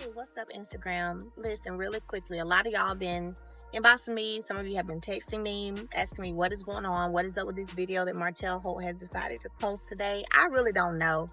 Hey, what's up, Instagram? Listen, really quickly, a lot of y'all been inboxing me. Some of you have been texting me, asking me what is going on, what is up with this video that Martell Holt has decided to post today. I really don't know.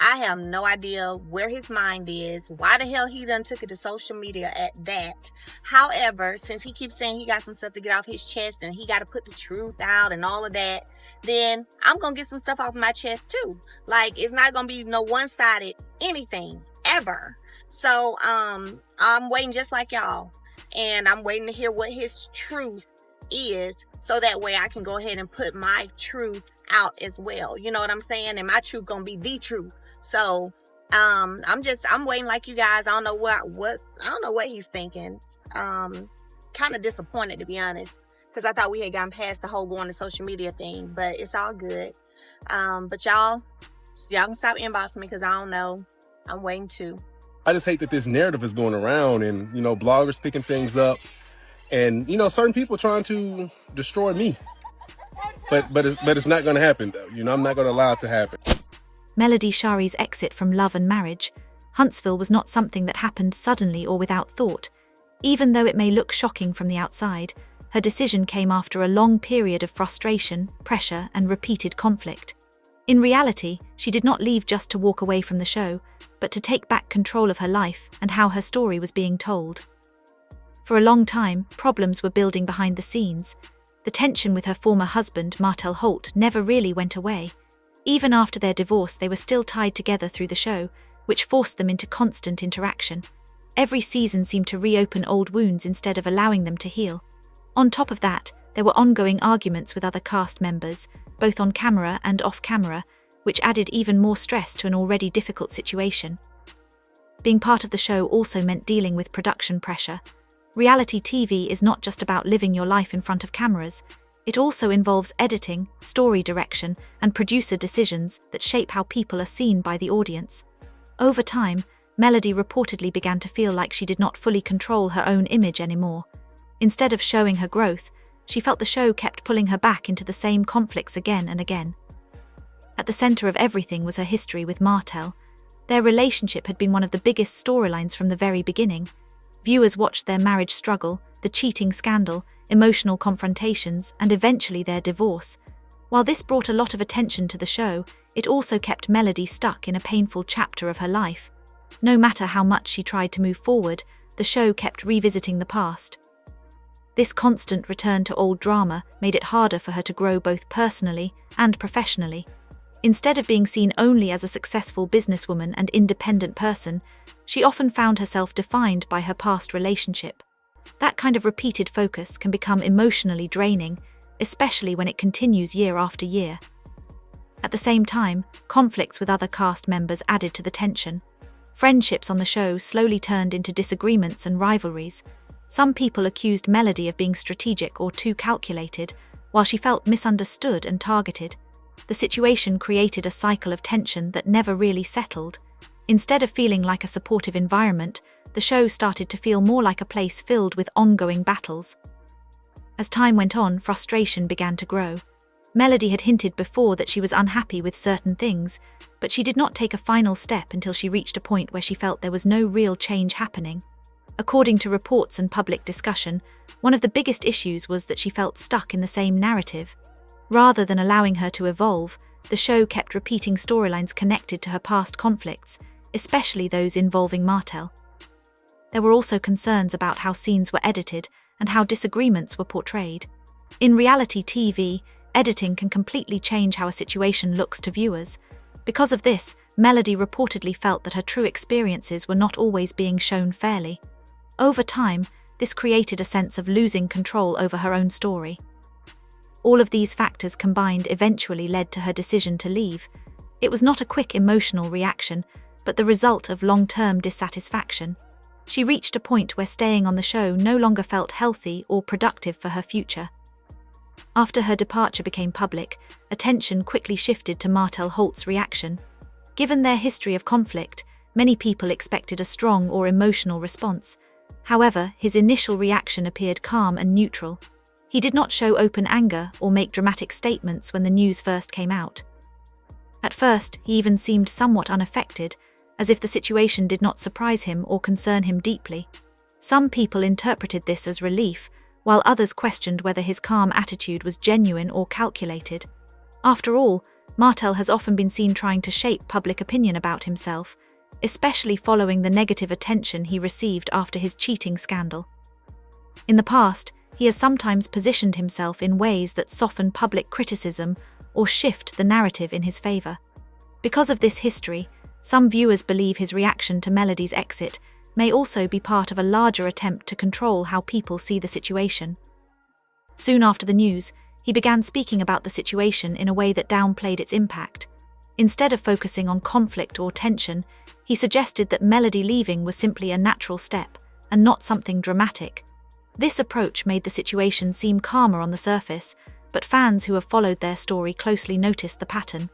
I have no idea where his mind is, why the hell he done took it to social media at that. However, since he keeps saying he got some stuff to get off his chest and he got to put the truth out and all of that, then I'm going to get some stuff off my chest too. Like, it's not going to be no one-sided anything, ever. So I'm waiting just like y'all, and I'm waiting to hear what his truth is, so that way I can go ahead and put my truth out as well. You know what I'm saying? And my truth gonna be the truth. So I'm waiting like you guys. I don't know what he's thinking. Kind of disappointed, to be honest, because I thought we had gotten past the whole going to social media thing, but it's all good. But y'all can stop inboxing me, because I don't know. I'm waiting too. I just hate that this narrative is going around and, bloggers picking things up and, certain people trying to destroy me. But it's not going to happen, though. I'm not going to allow it to happen. Melody Shari's exit from Love and Marriage Huntsville was not something that happened suddenly or without thought. Even though it may look shocking from the outside, her decision came after a long period of frustration, pressure, and repeated conflict. In reality, she did not leave just to walk away from the show, but to take back control of her life and how her story was being told. For a long time, problems were building behind the scenes. The tension with her former husband, Martell Holt, never really went away. Even after their divorce, they were still tied together through the show, which forced them into constant interaction. Every season seemed to reopen old wounds instead of allowing them to heal. On top of that, there were ongoing arguments with other cast members, both on camera and off camera, which added even more stress to an already difficult situation. Being part of the show also meant dealing with production pressure. Reality TV is not just about living your life in front of cameras. It also involves editing, story direction, and producer decisions that shape how people are seen by the audience. Over time, Melody reportedly began to feel like she did not fully control her own image anymore. Instead of showing her growth, she felt the show kept pulling her back into the same conflicts again and again. At the center of everything was her history with Martell. Their relationship had been one of the biggest storylines from the very beginning. Viewers watched their marriage struggle, the cheating scandal, emotional confrontations, and eventually their divorce. While this brought a lot of attention to the show, it also kept Melody stuck in a painful chapter of her life. No matter how much she tried to move forward, the show kept revisiting the past. This constant return to old drama made it harder for her to grow both personally and professionally. Instead of being seen only as a successful businesswoman and independent person, she often found herself defined by her past relationship. That kind of repeated focus can become emotionally draining, especially when it continues year after year. At the same time, conflicts with other cast members added to the tension. Friendships on the show slowly turned into disagreements and rivalries. Some people accused Melody of being strategic or too calculated, while she felt misunderstood and targeted. The situation created a cycle of tension that never really settled. Instead of feeling like a supportive environment, the show started to feel more like a place filled with ongoing battles. As time went on, frustration began to grow. Melody had hinted before that she was unhappy with certain things, but she did not take a final step until she reached a point where she felt there was no real change happening. According to reports and public discussion, one of the biggest issues was that she felt stuck in the same narrative. Rather than allowing her to evolve, the show kept repeating storylines connected to her past conflicts, especially those involving Martell. There were also concerns about how scenes were edited and how disagreements were portrayed. In reality TV, editing can completely change how a situation looks to viewers. Because of this, Melody reportedly felt that her true experiences were not always being shown fairly. Over time, this created a sense of losing control over her own story. All of these factors combined eventually led to her decision to leave. It was not a quick emotional reaction, but the result of long-term dissatisfaction. She reached a point where staying on the show no longer felt healthy or productive for her future. After her departure became public, attention quickly shifted to Martell Holt's reaction. Given their history of conflict, many people expected a strong or emotional response. However, his initial reaction appeared calm and neutral. He did not show open anger or make dramatic statements when the news first came out. At first, he even seemed somewhat unaffected, as if the situation did not surprise him or concern him deeply. Some people interpreted this as relief, while others questioned whether his calm attitude was genuine or calculated. After all, Martell has often been seen trying to shape public opinion about himself, especially following the negative attention he received after his cheating scandal. In the past, he has sometimes positioned himself in ways that soften public criticism or shift the narrative in his favor. Because of this history, some viewers believe his reaction to Melody's exit may also be part of a larger attempt to control how people see the situation. Soon after the news, he began speaking about the situation in a way that downplayed its impact. Instead of focusing on conflict or tension, he suggested that Melody leaving was simply a natural step and not something dramatic. This approach made the situation seem calmer on the surface, but fans who have followed their story closely noticed the pattern.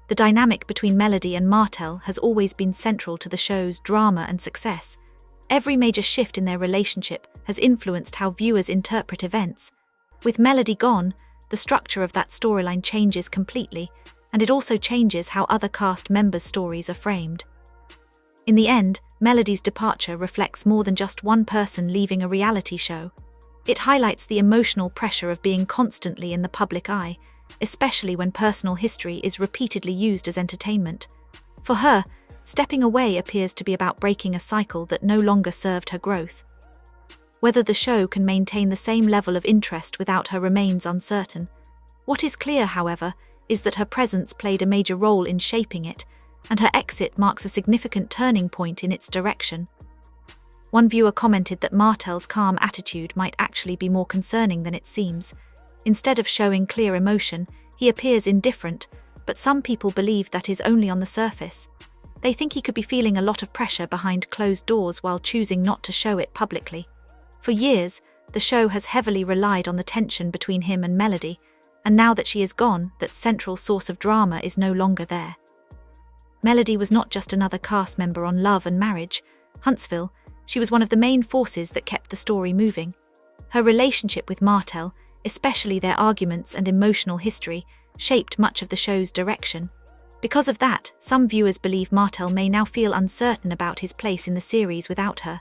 The dynamic between Melody and Martell has always been central to the show's drama and success. Every major shift in their relationship has influenced how viewers interpret events. With Melody gone, the structure of that storyline changes completely, and it also changes how other cast members' stories are framed. In the end, Melody's departure reflects more than just one person leaving a reality show. It highlights the emotional pressure of being constantly in the public eye, especially when personal history is repeatedly used as entertainment. For her, stepping away appears to be about breaking a cycle that no longer served her growth. Whether the show can maintain the same level of interest without her remains uncertain. What is clear, however, is that her presence played a major role in shaping it, and her exit marks a significant turning point in its direction. One viewer commented that Martell's calm attitude might actually be more concerning than it seems. Instead of showing clear emotion, he appears indifferent, but some people believe that is only on the surface. They think he could be feeling a lot of pressure behind closed doors while choosing not to show it publicly. For years, the show has heavily relied on the tension between him and Melody, and now that she is gone, that central source of drama is no longer there. Melody was not just another cast member on Love and Marriage Huntsville, she was one of the main forces that kept the story moving. Her relationship with Martell, especially their arguments and emotional history, shaped much of the show's direction. Because of that, some viewers believe Martell may now feel uncertain about his place in the series without her.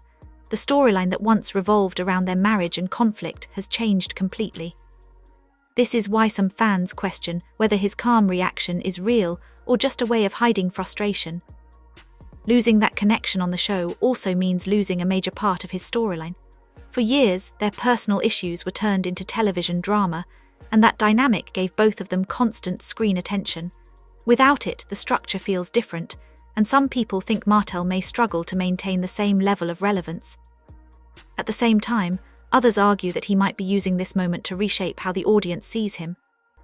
The storyline that once revolved around their marriage and conflict has changed completely. This is why some fans question whether his calm reaction is real or just a way of hiding frustration. Losing that connection on the show also means losing a major part of his storyline. For years, their personal issues were turned into television drama, and that dynamic gave both of them constant screen attention. Without it, the structure feels different, and some people think Martell may struggle to maintain the same level of relevance. At the same time, others argue that he might be using this moment to reshape how the audience sees him.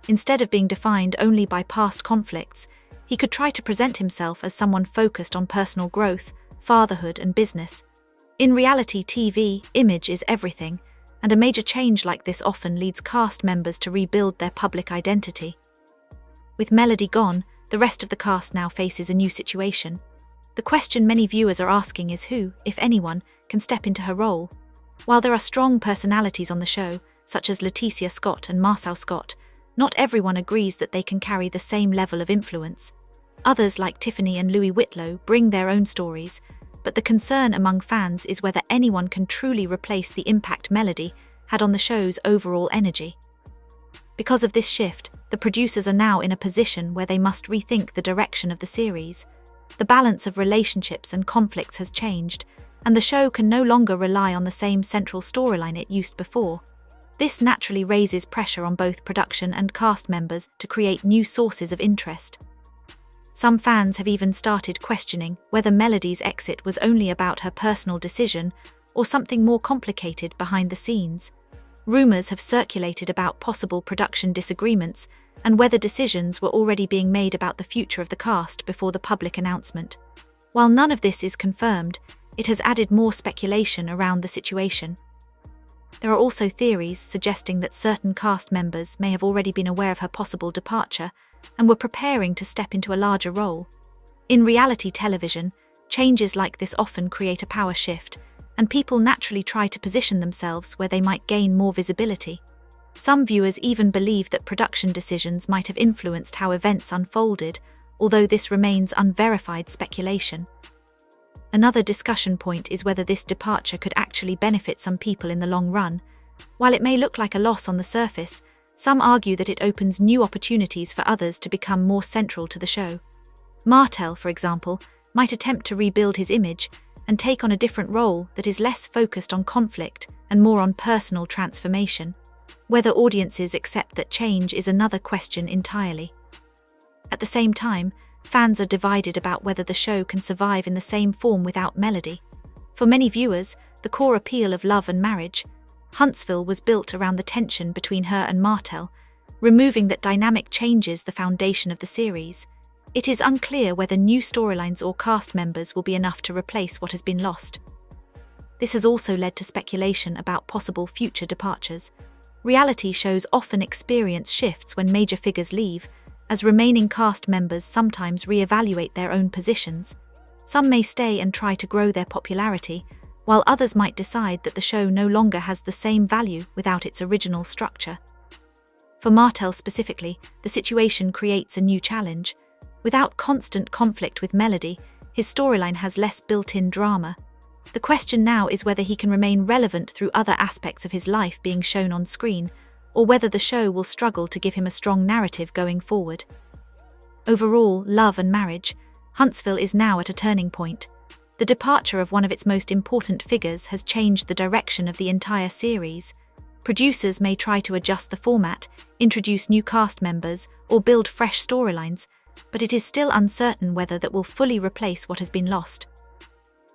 Instead of being defined only by past conflicts, he could try to present himself as someone focused on personal growth, fatherhood, and business. In reality TV, image is everything, and a major change like this often leads cast members to rebuild their public identity. With Melody gone, the rest of the cast now faces a new situation. The question many viewers are asking is who, if anyone, can step into her role. While there are strong personalities on the show, such as Leticia Scott and Marcel Scott, not everyone agrees that they can carry the same level of influence. Others, like Tiffany and Louis Whitlow, bring their own stories, but the concern among fans is whether anyone can truly replace the impact Melody had on the show's overall energy. Because of this shift, the producers are now in a position where they must rethink the direction of the series. The balance of relationships and conflicts has changed, and the show can no longer rely on the same central storyline it used before. This naturally raises pressure on both production and cast members to create new sources of interest. Some fans have even started questioning whether Melody's exit was only about her personal decision or something more complicated behind the scenes. Rumors have circulated about possible production disagreements and whether decisions were already being made about the future of the cast before the public announcement. While none of this is confirmed, it has added more speculation around the situation. There are also theories suggesting that certain cast members may have already been aware of her possible departure and were preparing to step into a larger role. In reality television, changes like this often create a power shift, and people naturally try to position themselves where they might gain more visibility. Some viewers even believe that production decisions might have influenced how events unfolded, although this remains unverified speculation. Another discussion point is whether this departure could actually benefit some people in the long run. While it may look like a loss on the surface, some argue that it opens new opportunities for others to become more central to the show. Martell, for example, might attempt to rebuild his image and take on a different role that is less focused on conflict and more on personal transformation. Whether audiences accept that change is another question entirely. At the same time, fans are divided about whether the show can survive in the same form without Melody. For many viewers, the core appeal of Love and Marriage Huntsville was built around the tension between her and Martell. Removing that dynamic changes the foundation of the series. It is unclear whether new storylines or cast members will be enough to replace what has been lost. This has also led to speculation about possible future departures. Reality shows often experience shifts when major figures leave, as remaining cast members sometimes re-evaluate their own positions. Some may stay and try to grow their popularity, while others might decide that the show no longer has the same value without its original structure. For Martell specifically, the situation creates a new challenge. Without constant conflict with Melody, his storyline has less built-in drama. The question now is whether he can remain relevant through other aspects of his life being shown on screen, or whether the show will struggle to give him a strong narrative going forward. Overall, Love and Marriage Huntsville is now at a turning point. The departure of one of its most important figures has changed the direction of the entire series. Producers may try to adjust the format, introduce new cast members, or build fresh storylines, but it is still uncertain whether that will fully replace what has been lost.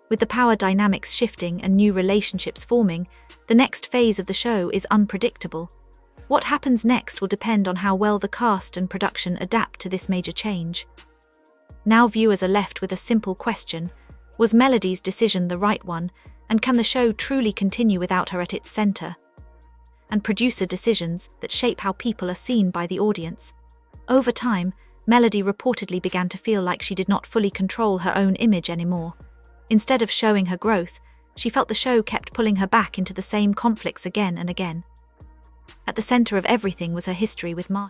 With the power dynamics shifting and new relationships forming, the next phase of the show is unpredictable. What happens next will depend on how well the cast and production adapt to this major change. Now viewers are left with a simple question: was Melody's decision the right one, and can the show truly continue without her at its center? And producer decisions that shape how people are seen by the audience. Over time, Melody reportedly began to feel like she did not fully control her own image anymore. Instead of showing her growth, she felt the show kept pulling her back into the same conflicts again and again. At the center of everything was her history with Martell.